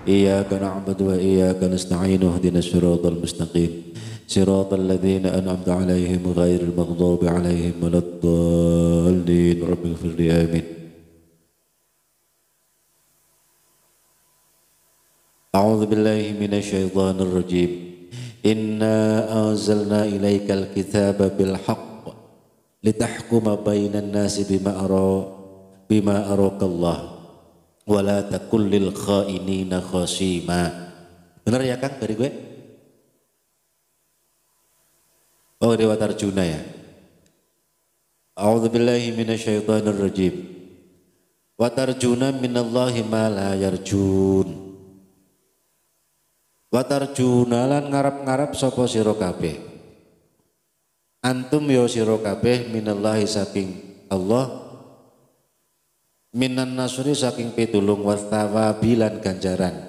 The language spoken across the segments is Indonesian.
إياك نعبد وإياك نستعين اهدنا الصراط المستقيم صراط الذين أنعمت عليهم غير المغضوب عليهم ولا الضالين رب اغفر لي آمين. أعوذ بالله من الشيطان الرجيم. إنا أنزلنا إليك الكتاب بالحق لتحكم بين الناس بما أراك الله ولا تكن للخائنين خصيما. Benar ya Kang dari gue? Oh Dewa Tarjuna ya. A'udzu billahi minasyaitonir rajim. Wa tarjuna minallahi ma la yarjun. Wa tarjuna lan ngarep-ngarep sapa sira kabeh. Antum ya sira kabeh minallahi saking Allah. Minan nasri saking pitulung wastawabilan ganjaran.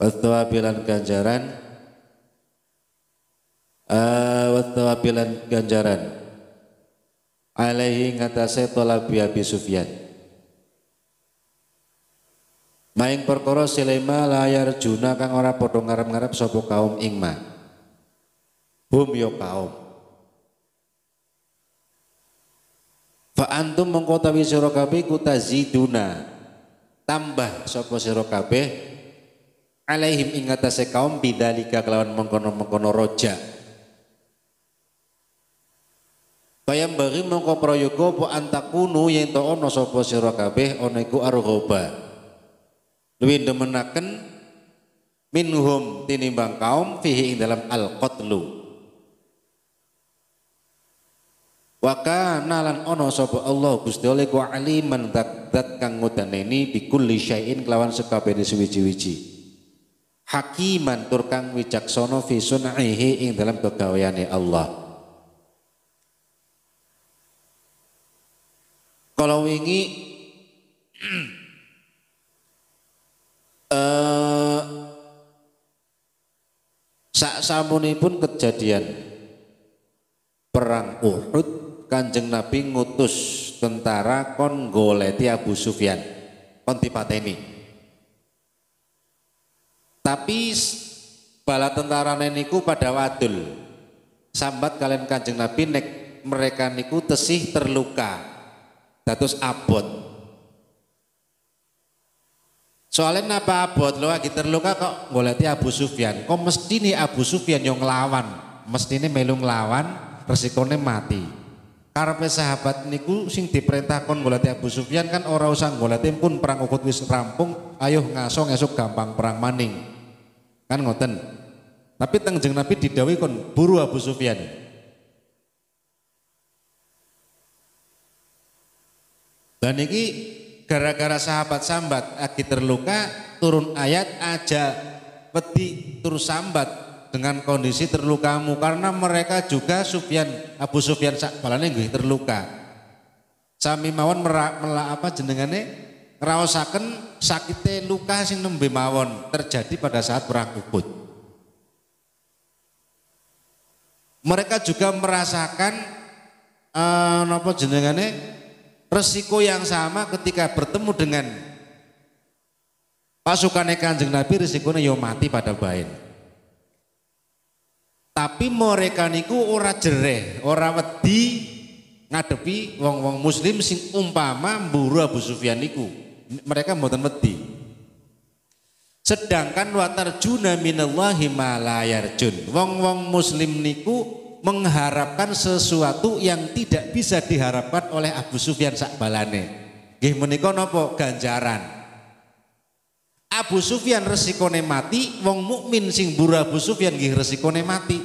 Wastawabilan ganjaran. Wastawabilan ganjaran. Alaihi ngatasé tolabi Abi Sufyan. Maing perkara silema layar juna kang ora padha ngarep-ngarep sapa kaum ingma. Hum ya kaum. Fa antum mengko tawi sira kabeh kutaziduna tambah sapa sira kabeh alaihim ing atase kaum bidzalika kelawan mengkono-mengkono roja. Bayam bagi mengko prayoga apa antakunu yen to ana sapa sira kabeh ana iku arghoba. Luwih demenaken minhum tinimbang kaum fihi ing dalam al-qatlu. Wa kana lan ana sapa Allah Gusti Allah ku aliman zat kang ngudaneni bikulli syai'in kelawan sekabehane suwiji-wiji. Hakiman tur kang wicaksana fi sun'ihi ing dalam kegaweane Allah. Kalau wingi saksamunipun kejadian perang Uhud, Kanjeng Nabi ngutus tentara kon goleti Abu Sufyan, kon dipateni. Tapi bala tentara niku pada wadul. Sambat kalian Kanjeng Nabi nek mereka niku tesih terluka. Dados abot. Soalnya napa abot lo lagi terluka kok goleti Abu Sufyan. Kok mesti nih Abu Sufyan yang nglawan, mesti nih melu nglawan, resikone mati. Karepe sahabat niku sing diperintah kon goleti Abu Sufyan kan ora usah goleti pun perang Uhud wis rampung, ayo ngaso esuk gampang perang maning. Kan ngoten. Tapi Kanjeng Nabi didhawuhi kon buru Abu Sufyan. Dan ini gara-gara sahabat sambat lagi terluka turun ayat aja peti terus sambat dengan kondisi terlukamu karena mereka juga Abu Sufyan sakbalane nggih terluka. Sami mawon apa jenengane ngraosaken sakite luka sing nembe mawon terjadi pada saat perang Uhud. Mereka juga merasakan napa jenengane resiko yang sama ketika bertemu dengan pasukan Kanjeng Nabi, resikonya yo mati pada bain. Tapi mereka niku ora jereh, ora wedi ngadepi wong-wong muslim sing umpama mburu Abu Sufyan niku. Mereka mboten wedi. Sedangkan watarjuna minallahi ma la yarjun. Wong-wong muslim niku mengharapkan sesuatu yang tidak bisa diharapkan oleh Abu Sufyan sakbalane. Nggih menika napa ganjaran. Abu Sufyan resikone mati, wong mukmin sing mburu Abu Sufyan nggih resikone mati.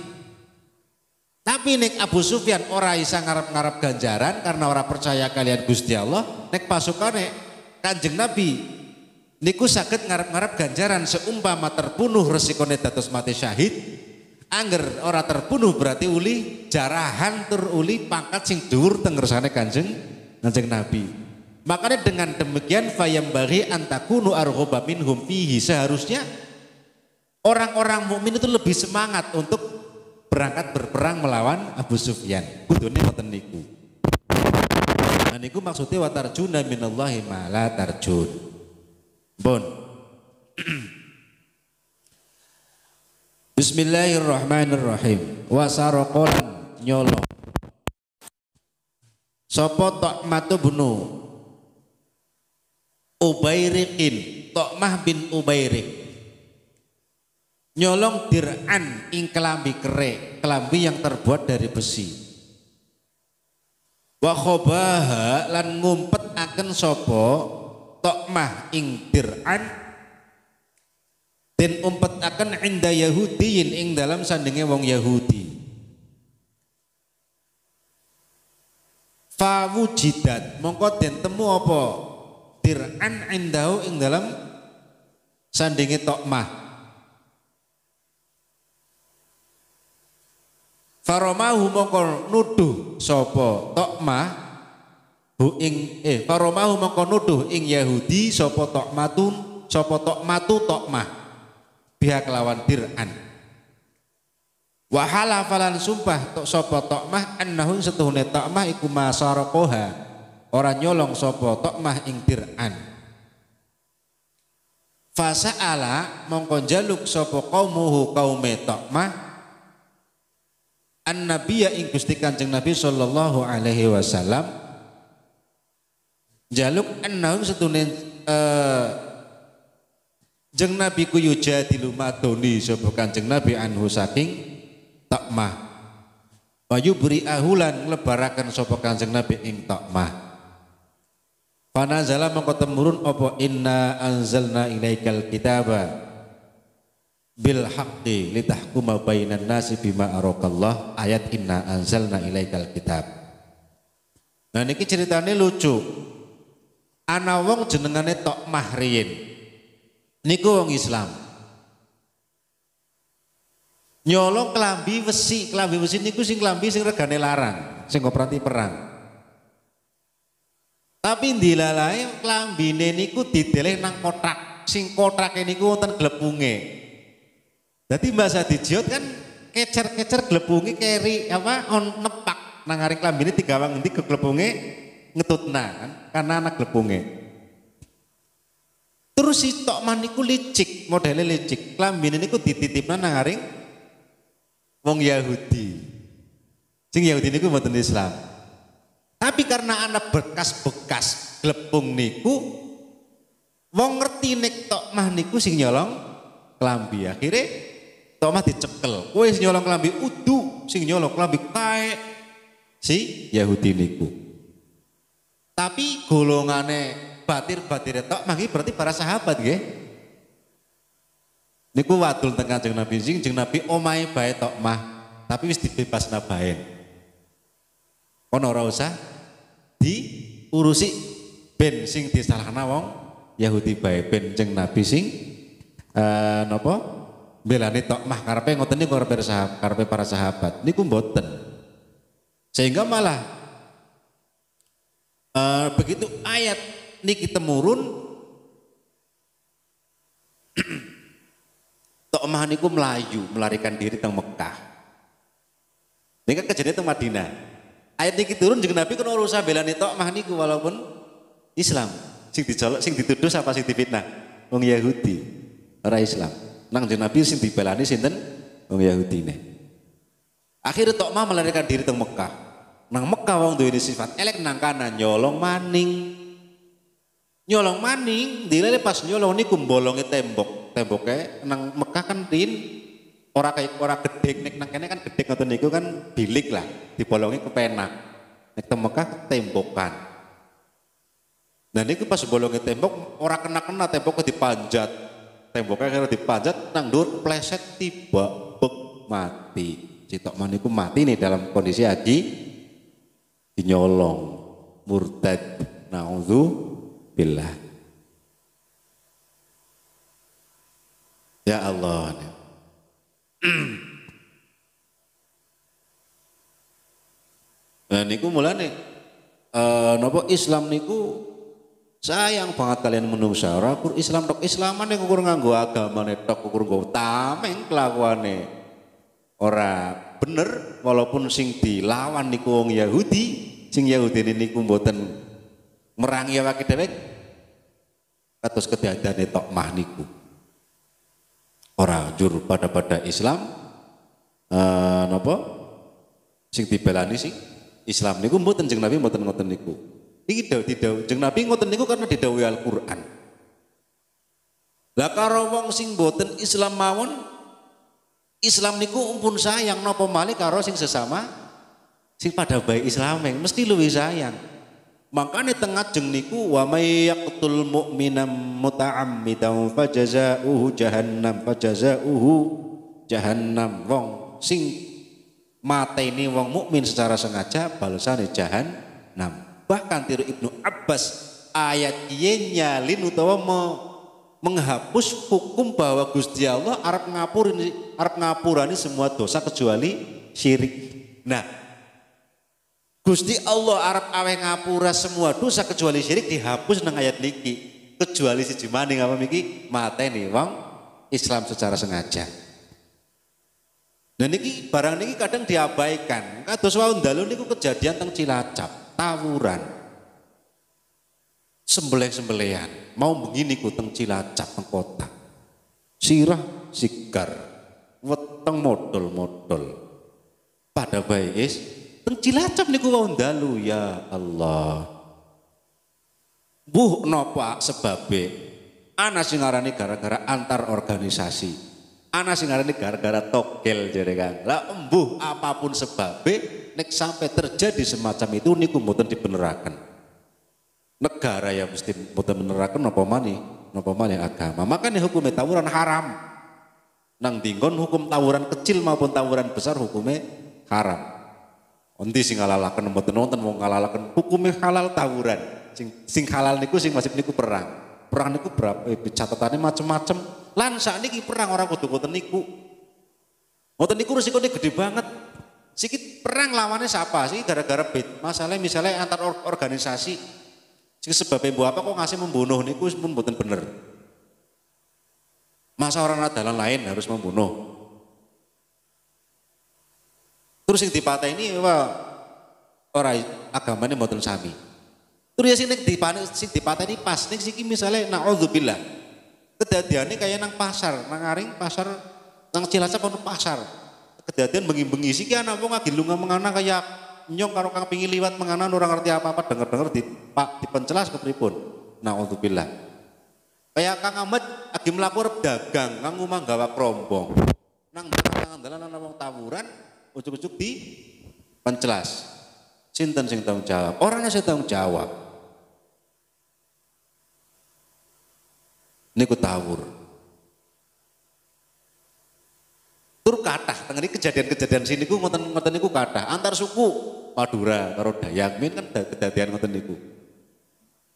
Tapi nek Abu Sufyan ora isa ngarep-ngarep ganjaran karena ora percaya kalian Gusti Allah, nek pasukane Kanjeng Nabi niku saged ngarep-ngarep ganjaran seumpama terbunuh resikone dados mati syahid. Angger ora terbunuh berarti uli jarahan tur uli pangkat sing dhuwur teng ngersane Kanjeng Nabi. Makanya dengan demikian fayambaghi antakunu arghoba minhum fihi, seharusnya orang-orang mukmin itu lebih semangat untuk berangkat berperang melawan Abu Sufyan. Kudune ngoten niku. Nah niku maksudnya wa tarjuna minallahi ma la tarjun. Bon. Bismillahirrahmanirrahim. Wasaraqan nyolong sapa Tokmatu bunu Ubairikin, Tokmah bin Ubairik nyolong dir'an ing kelambi kerek, kelambi yang terbuat dari besi. Wa khobaha lan ngumpet akan sapa Tokmah ing dir'an den umpet akan inda Yahudiyin ing dalam sandinge wong Yahudi. Fawujidat mongko den temu apa dir'an indahu ing dalam sandinge Tokmah. Faromahu mongko nuduh sapa Tokmah hu ing faromahu mongko nuduh ing Yahudi sapa Tokmatu Tokmah biha kelawan dir'an. Wa halafalan sumpah tok sapa Tokmah annahu setuhune Tokmah iku masaraqoha ora nyolong sapa Tokmah ing dir'an. Fasa'ala mongko njaluk sapa qaumuhu kaume Tokmah an-nabiyya ing Gusti Kanjeng Nabi sallallahu alaihi wasallam njaluk annahu setuhune jeng Nabi ku yujadilu madoni sapa Kanjeng Nabi anhu saking Tokmah wa yubri'ahulan nglebaraken sapa Kanjeng Nabi ing Tokmah. Panazala mongko temurun apa inna anzalna ilaikal kitaba bil haqqi litahkuma bainan nasi bima arakallah, ayat inna anzalna ilaikal kitab. Nah niki ceritane lucu. Ana wong jenengane Tokmah riyin. Niku wong Islam. Nyolong kelambi besi niku sing kelambi sing regane larang, sing operasi perang. Tapi dilalae klambine niku dideleh nang kotak, sing kotake niku wonten glepunge. Dadi mbasa dijiot kan kecer-kecer glepunge keri apa on nepak nang aring klambine digawang endi ke glepunge ngetutna kan karena anak glepunge. Terus si Tokmah niku licik, modele licik. Klambine niku dititipna nang aring wong Yahudi. Sing Yahudi niku mboten Islam. Tapi karena ana bekas-bekas glepung niku wong ngerti nek Tokmah niku sing nyolong klambi. Akhire Tokmah dicekel. Kowe sing nyolong klambi udu, sing nyolong klambi kae si Yahudi niku. Tapi golongane batir-batire Tokmah iki berarti para sahabat nggih. Niku wadul teng Kanjeng Nabi sing Nabi omahe bae Tokmah, tapi wis dibebasna bae. Ono ora usah diurusi ben sing disalahna wong Yahudi bae, ben jeng Nabi sing napa belane Tokmah karepe ngoten niku karepe para sahabat. Niku mboten. Sehingga malah begitu ayat niki temurun Tokmah niku melarikan diri teng Mekah. Ini kan kejadian teng Madinah. Ayat niki turun jeung Nabi kena urusan belani Tokmah niku walaupun Islam. Sing dicolok, sing dituduh apa sing difitnah? Wong Yahudi, ora Islam. Nang jeung Nabi sing dibelani sinten? Wong Yahudine. Akhirnya Tokmah melarikan diri teng Mekah. Nang Mekah wong duwe sifat elek nang kanan nyolong maning. Nyolong maning, dilele pas nyolong niku mbolonge temboknya nang Mekah kan rin ora gedhe nek nang kene kan gedhe ngoten niku kan bilik lah dibolongi kepenak. Nek teng Mekah tembokan. Nah niku pas bolongi tembok ora kena-kena temboknya dipanjat. Temboknya kira dipanjat nang dhuwur pleset tiba bek mati. Si Tokmah niku mati nih dalam kondisi haji dinyolong murtad naudzubillah. Ya Allah. Nah niku mulane napa Islam niku sayang banget kalian menungsa. Ora kur Islam tok Islaman niku kur nganggo agamane tok kur nggo tameng kelakuane. Ora bener walaupun sing dilawan niku wong Yahudi, sing Yahudi niku mboten merangi awake dhewe kados kedadane Tokmah niku. Ora jur pada Islam napa sing dibelani sing Islam niku mboten jeneng Nabi mboten ngoten niku. Iki didhawuhi jeneng Nabi ngoten niku karena didhawuhi Al-Qur'an. Lah karo wong sing mboten Islam mawon Islam niku umpun sayang napa malih karo sing sesama sing pada baik Islameng mesti luwih sayang. Makanya tengah jeng niku wa may yaqtul mu'mina muta'ammidan fajazaohu jahannam wong sing mateni wong mukmin secara sengaja balasane jahannam. Bahkan tiru Ibnu Abbas ayat ieu nyalin utawa menghapus hukum bahwa Gusti Allah arep ngapurani semua dosa kecuali syirik. Nah, Gusti Allah arep awe ngapura semua dosa kecuali syirik dihapus nang ayat niki. Kecuali siji maning apa niki mateni wong Islam secara sengaja. Nah niki barang niki kadang diabaikan. Kados wau ndalu niku kejadian teng Cilacap, tawuran. Sembelih-sembelihan. Mau begini ku teng Cilacap teng kota. Sirah sigar. Weteng modol-modol. Pada baik teng Cilacap niku wau ndalu ya Allah. Buh napa sebabe? Ana sing ngarani gara-gara antar organisasi. Ana sing ngarani gara-gara togel jare Kang. Lah embuh apapun sebabe nek sampai terjadi semacam itu niku mboten dibeneraken. Negara ya mesti mboten beneraken napa maneh agama. Makanya hukumnya tawuran haram. Nang dinggon hukum tawuran kecil maupun tawuran besar hukumnya haram. Endi sing halalaken mboten wonten wong halalaken hukume halal tawuran. Sing halal niku sing wajib niku perang. Perang niku berapa catatane macem-macem. Lan sakniki perang ora kudu ngoten niku. Ngoten niku risikone gede banget. Sikit perang lawannya siapa sih gara-gara masalah misalnya antar organisasi. Sing sebabnya mbok apa kok ngasih membunuh niku pun mboten bener. Masa orang adalan lain harus membunuh. Terus yang dipatah ini orang agamanya mboten sami. Terus ya sing dipatah ini pas nih siki misalnya naudzubillah. Kedadiannya kayak nang pasar, nang aring pasar, nang Cilacap ono pasar. Kedadian bengi-bengi siki anak wong lagi lunga mengana kayak nyong karo kang pingin liwat mengana orang ngerti apa-apa denger-denger dipencelas kepripun. Naudzubillah. Kayak Kang Ahmad lagi mlaku dagang, kang ngomong gawa kerombong. Nang dalan ana wong tawuran ujuk-ujuk di pencelas. Sinten sing tanggung jawab? Orang sing tanggung jawab. Niku tawur. Tur kathah tengene kejadian-kejadian sini ku ngoten niku kathah. Antar suku Madura karo Dayak min kan kedadian ngoten niku.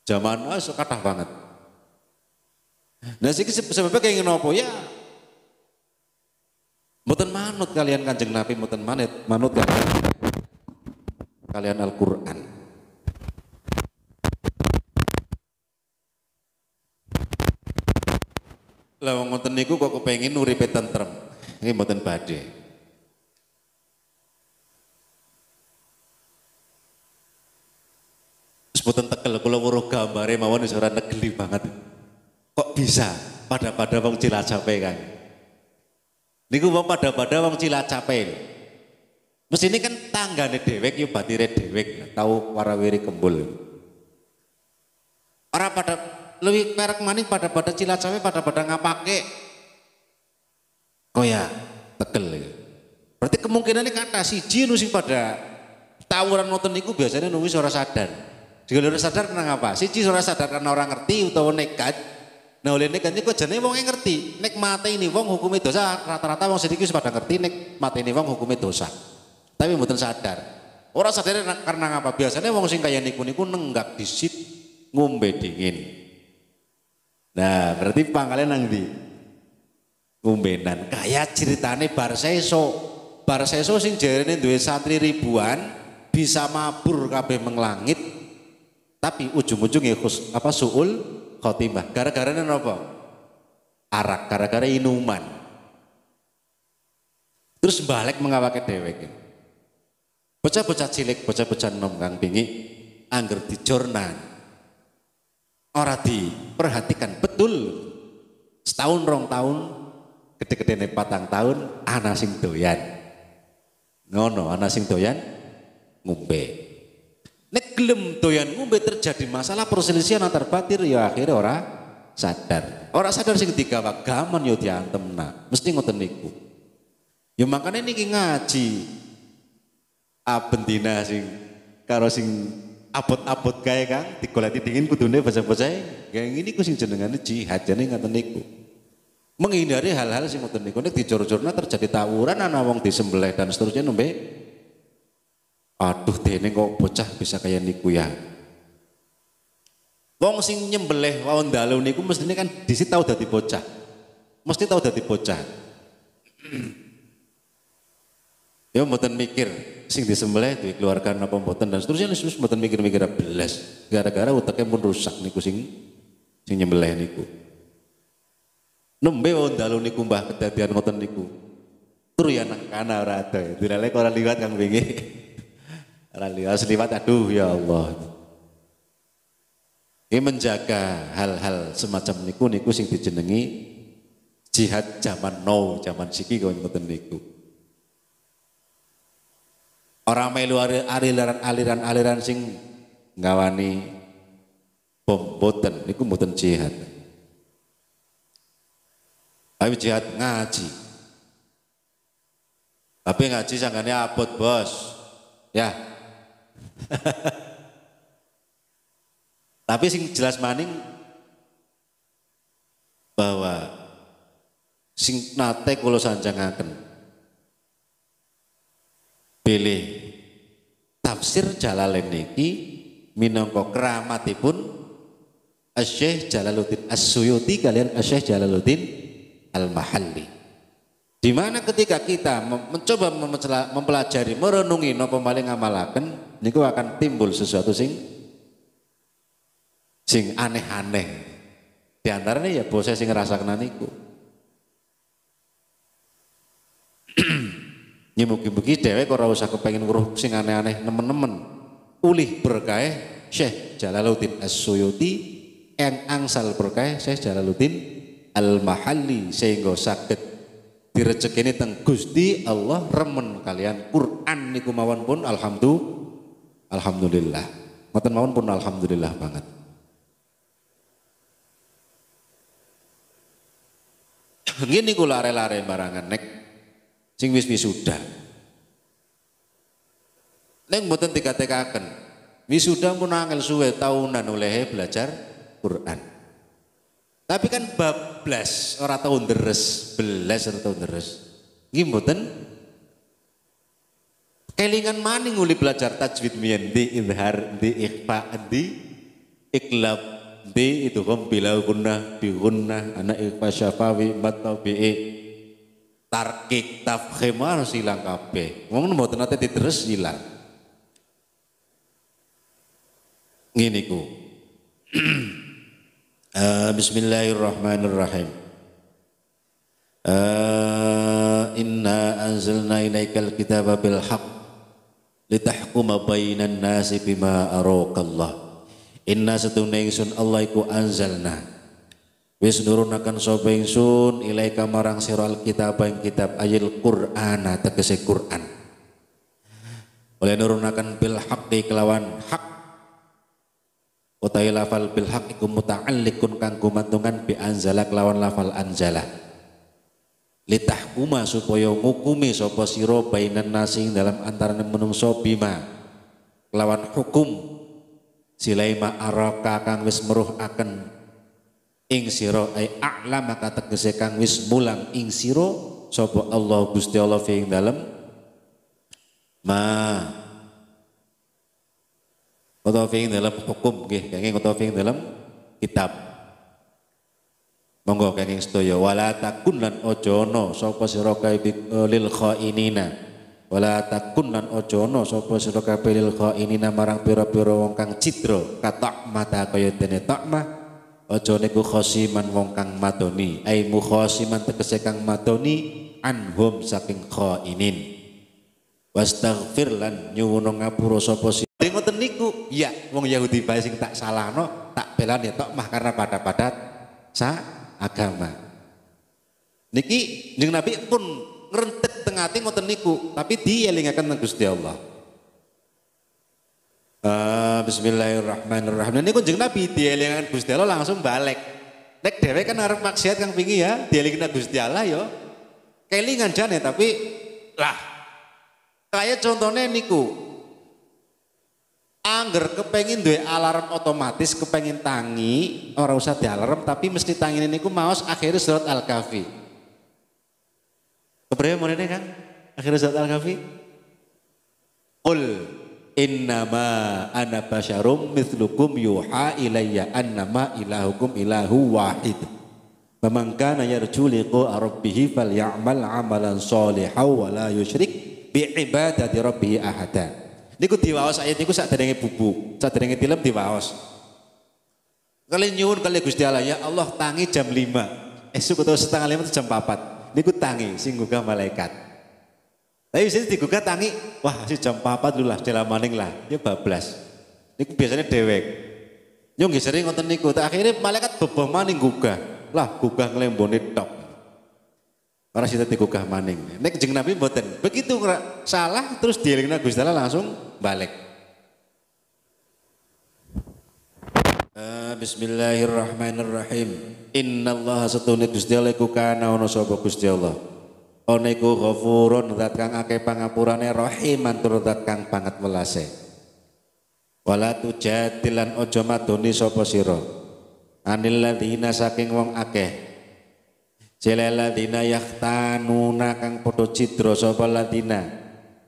Zaman kathah banget. Nah siki sebabnya kayak ngenopo ya mboten manut kalian Kanjeng Nabi, mboten manut kalian Al-Qur'an. Lah wong ngoten niku kok kepengin uripe tentrem. Nggih mboten badhe. Wis mboten tekel kula weruh gambare mawon wis ora negeli banget. Kok bisa pada wong Cilacape Kang? Niku wong pada wong Cilacape. Mesti ini kan tanggane dhewek ya batire dhewek, tahu warawiri kembul. Ora pada lebih perek maning pada Cilacape pada ngapake. Koya tegel. Berarti kemungkinannya kata siji nu sing pada tawuran ngoten niku biasanya nuwis ora sadar. Jika ora sadar karena apa? Siji ora sadar karena orang ngerti utawa nekat. Nah oleh nek niku jane wong ngerti, nek mateni wong hukume dosa, rata-rata wong sedikit pada ngerti nek mateni wong hukume dosa. Tapi mboten sadar. Ora sadar karena apa? Biasanya wong sing kaya niku nenggak disit ngombe dingin. Nah, berarti pangkale nang ndi? Ngombenan. Kaya ceritane bar seso sing jarene duwe santri ribuan bisa mabur kabeh menglangit. Tapi ujung-ujungnya suul khotimah. Gara-gara napa? Arak, gara-gara inuman. Terus balik mengawake dhewek. Bocah-bocah cilik, bocah-bocah nom kang pingi angger dijornan. Ora diperhatikan betul. Setahun rong tahun gede-gedene 4 tahun ana sing doyan. Ngono, ana sing doyan ngombe. Nek gelem doyan ngombe terjadi masalah perselisihan antar batir ya akhirnya ora sadar. Ora sadar sing digawa gaman yo diantemna. Mesti ngoten niku. Ya makanya niki ngaji abendina sing karo sing abot-abot kae Kang digoleki dingin kudune basa-basa kayak ngene ku sing jenengane jihad jane ngoten niku. Menghindari hal-hal sing ngoten niku nek dijor-jorna terjadi tawuran ana wong disembelih dan seterusnya nembe aduh dene kok bocah bisa kayak niku ya. Wong sing nyembelih wong dalu niku mestine kan disi tau dadi bocah. Mesti tau dadi bocah. Ya mboten mikir sing disembelih dikeluarkan apa mboten dan seterusnya wis mboten mikir-mikir belas. Gara-gara uteknya pun rusak niku sing nyembelih niku. Nembe wong dalu niku mbah kedadian ngoten niku. Tur ya nang kana ora ada. Dilelek ora liwat Kang wingi. Ora liwat aduh ya Allah. Ini menjaga hal-hal semacam niku sing dijenengi jihad zaman now, zaman siki kau ngoten niku. Orang melu aliran-aliran sing ngawani bom boten niku mboten jihad. Ayo jihad ngaji. Tapi ngaji sangane abot, Bos. Ya. Tapi sing jelas maning bahwa sing nate kula sanjangaken pilih tafsir Jalalain niki minangka keramatipun Asy-Syaikh Jalaluddin As-Suyuti kalian Asy-Syaikh Jalaluddin Al-Mahalli. Di mana ketika kita mencoba mempelajari, merenungi napa malih ngamalaken niku akan timbul sesuatu sing aneh-aneh. Di antaranya ya bose sing ngrasakna niku. Ya mugi-mugi dhewek ora usah kepengin weruh sing aneh-aneh nemen-nemen. Ulih berkah Syekh Jalaluddin As-Suyuti yang angsal berkah Syekh Jalaluddin Al-Mahalli sehingga saged direjekini teng Gusti Allah remen kalian Quran niku mawon pun alhamdulillah. Ngoten mawon pun alhamdulillah banget. Ngene kula lare-lare barangan nek sing wis wisuda. Nek mboten dikatekaken, wisuda pun angel suwe tahunan oleh belajar Quran. Tapi kan bablas ora tau deres, belas ora tau deres. Nggih mboten kelingan maning uli belajar tajwid miyen di izhar, di ikhfa, di iklab, di itu bila gunnah, bi gunnah, ana ikhfa syafawi, matabi'i tarkik tafkhim harus hilang kabeh. Wong mboten nate diteres hilang. Ngene ku. Bismillahirrahmanirrahim. Inna anzalna ilaikal kitaba bil haqq litahkuma bainan nasi bima araqallah. Inna satune ingsun Allah iku anzalna wis nurunaken sapa ingsun ilaika marang sira alkitab ing kitab ayil Qur'ana tegese Qur'an. Oleh nurunaken bil haqqi kelawan hak utawi lafal bil haqq iku muta'alliqun kang gumantungan bi anzala kelawan lafal anzala. Litahkuma supaya ngukumi sapa sira bainan nasi dalam antaraning menungso bima kelawan hukum silaima araka kang wis meruhaken ing sira ai a'lam maka tegese kang wis mulang ing sira sapa Allah Gusti Allah fi ing dalem ma utawa fi ing dalem hukum nggih kenging utawa fi ing dalem kitab. Monggo kenging sedaya wala takun lan aja ana sapa sira kabeh lil khainina wala takun lan aja ana sapa sira kabeh lil khainina marang pira-pira wong kang cidra katak mata kaya dene takmah aja niku khosiman wong kang madoni ai mukhosiman tegese kang madoni anhum saking khainin wastaghfir lan nyuwun ngapura sapa sira ngoten niku ya wong Yahudi bae sing tak salahno tak belani takmah karena pada sa agama. Niki jeneng Nabi pun ngrentek teng ati ngoten niku, tapi dielingaken teng Gusti Allah. Bismillahirrahmanirrahim. Niku jeneng Nabi dielingaken Gusti Allah langsung balik. Nek dhewe kan arep maksiat kang pingi ya, dielingaken Gusti Allah ya. Kelingan jane tapi lah kayak contohnya niku. Angger kepengin duwe alarm otomatis, kepengin tangi, ora usah di alarm tapi mesti tangine niku maos akhir surat Al-Kahfi. Kepriye menene Kang? Akhir surat Al-Kahfi. Qul innama ana basyarum mithlukum yuha ilayya annama ilahukum ilahu wahid. Faman kana yarju liqa rabbih falyamal amalan sholihan wa la yusyrik bi ibadati rabbih ahada. Niku diwaos ayat niku saderenge bubuk, saderenge tilem diwaos. Kali nyuwun kali Gusti Allah, ya Allah tangi jam 5. Esuk atau setengah 5 jam 4. Niku tangi sing gugah malaikat. Tapi biasanya digugah tangi, wah si jam 4 dulu lah, dalam maning lah, ya bablas. Niku biasanya dewek. Yo nggih sering ngoten niku, akhirnya malaikat beboh maning gugah. Lah gugah nglembone tok. Ora sida digugah maning. Nek jeneng Nabi mboten. Begitu salah terus dielingna Gusti Allah langsung balik. Bismillahirrahmanirrahim. Innallaha satune Gusti Allah iku kana ana sapa Gusti Allah. Ana iku Ghafurun zat kang akeh pangapurane, Rahiman tur zat kang banget welase. Wala tujadilan aja madoni sapa sira anil ladzina saking wong akeh. Jelal ladzina yahtanuna kang padha cidra sapa ladzina.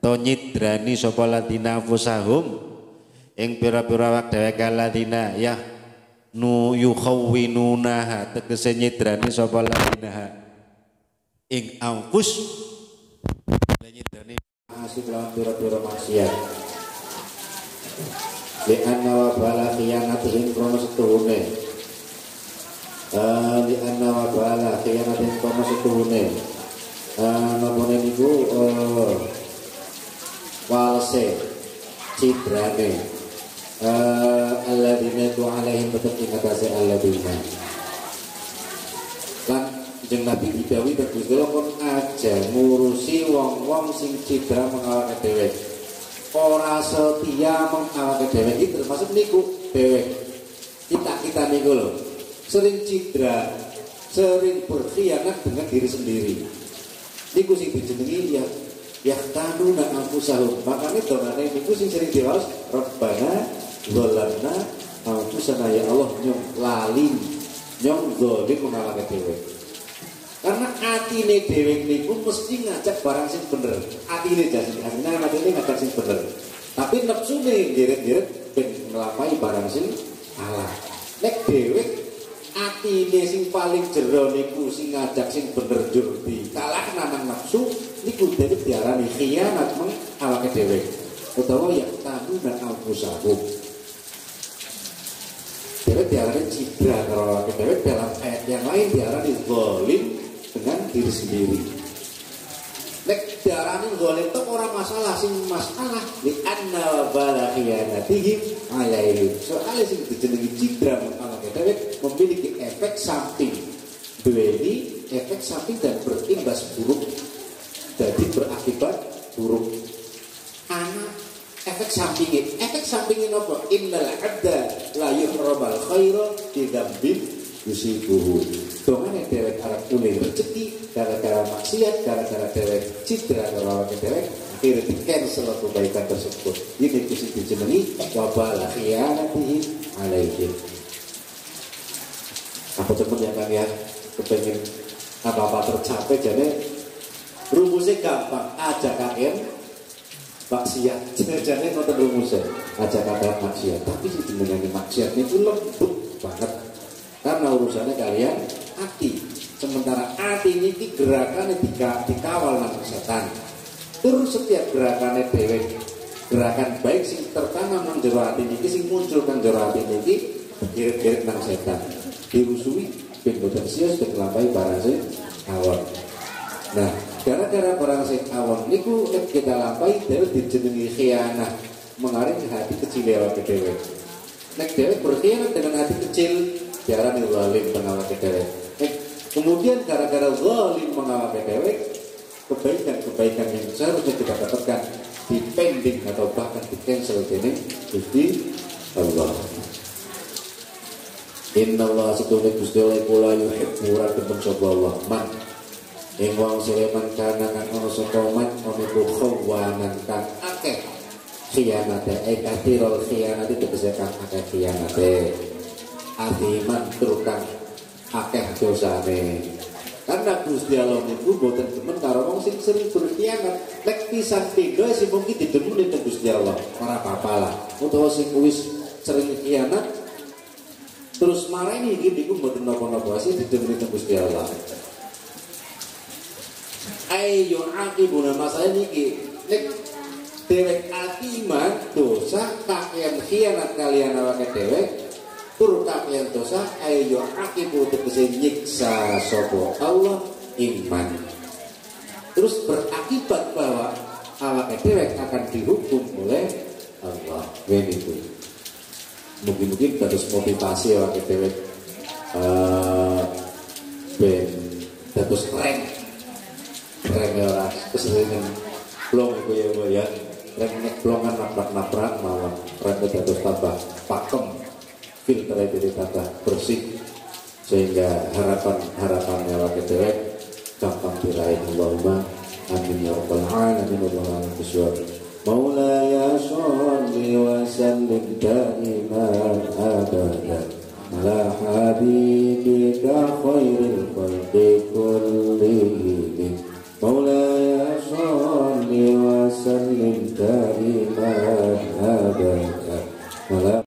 To nyidrani sapa ladzina fusahum ing pira-pira wak dheweke ladzina ya nu yukhawwinuna tegese nyidrani sapa ladzina ing anfus nyidrani asih lawan pira-pira maksiat. Li anna wa bala khiyanatihim krono setuhune. Li anna wa bala khiyanatihim krono setuhune. Napone niku walse cidrane alladzina tu alaihim betul ingatase alladzina lan jeung Nabi didhawuhi Gusti Allah kon aja ngurusi wong-wong sing cidra mengawake dhewe ora setia mengawake dhewe iki termasuk niku dhewe kita niku lho sering cidra sering berkhianat dengan diri sendiri niku sing dijenengi ya tanuna anfusahum makane dongane niku sing sering diwaos Rabbana zalamna anfusana ya Allah nyong lali nyong zalim mengalahke dhewe karena atine dhewe niku mesti ngajak barang sing bener atine jasine atine ngajak sing bener tapi nepsune deret-deret ben nglampahi barang sing salah nek dhewe atine sing paling jero niku sing ngajak sing bener jur dikalahna nang nafsu niku dadi diarani khianat meng awake dhewe utawa ya tabu dan anfusahum dhewe diarani cidra karo awake dhewe dalam ayat yang lain diarani zalim dengan diri sendiri nek diarani zalim itu orang masalah sing masalah li anna bala khianatihim alaihi soalnya sing dijenengi cidra meng awake dhewe memiliki efek samping duweni efek samping dan berimbas buruk jadi berakibat buruk anak efek sampingnya apa? Innal abda la yuhramal khaira bidzambin yusibuhu dongane dewek arep ulih rezeki gara-gara maksiat gara-gara dewek cidra karo awake dewek akhirnya di-cancel kebaikan tersebut ini kudu dijenengi wabal khiyanatihi alaihim apa temen ya Kang ya kepengen apa-apa tercapai jadi rumusnya gampang aja kakek maksiat jenenge ngoten rumusnya aja kakek maksiat tapi si jenenge maksiat itu lembut banget karena urusannya kalian hati sementara hati ini gerakannya dikawal nang setan terus setiap gerakannya dewek gerakan baik sing tertanam nang jero hati niki sing muncul nang jero hati niki girit-girit nang setan dirusui ben boten sios ben nglampahi barang sing awon nah gara-gara barang sing awon niku kita lampahi dhewe dijenengi khianah mengaring hati kecil awake dhewe nek dhewe berkhianat dengan hati kecil diarani zalim awake dhewe nek Kemudian gara-gara zalim mengawake dewek, kebaikan-kebaikan yang seharusnya kita dapatkan dipending atau bahkan di cancel dening Gusti Allah. Innallaha satune Gusti Allah kula yuhibbu ora demen sapa Allah man ing wong sileman kana kang ana sapa man ana khawanan kang akeh khianate kathirul khianati tegese kang akeh khianate adiman turkan akeh dosane. Karena Gusti Allah niku boten demen karo wong sing sering berkhianat. Lek pisan pindho sing mungkin didemen ning Gusti Allah, ora apa-apa lah. Utawa sing wis sering khianat terus marani iki niku mboten napa-napa sih didemen ning Gusti Allah. Ayo akibuna masalah niki nek dhewek atiman dosa kakean khianat kalian awake dhewek tur kakean dosa ayo akibu tegese nyiksa sapa Allah iman. Terus berakibat bahwa awake dhewek akan dihukum oleh Allah. Begitu. Mungkin terus motivasi awake dhewek ben terus keren ora keseringan blong iku ya nek blongan nabrak-nabrak malah keren terus tambah pakem filter itu tambah bersih sehingga harapannya awake dhewek gampang diraih. Allahumma amin ya rabbal alamin wa ala bisyawab. Maulaya sholli wa sallim daiman abadan ala habibika khairil khalqi kullihim. Maulaya sholli wa sallim daiman abadan ala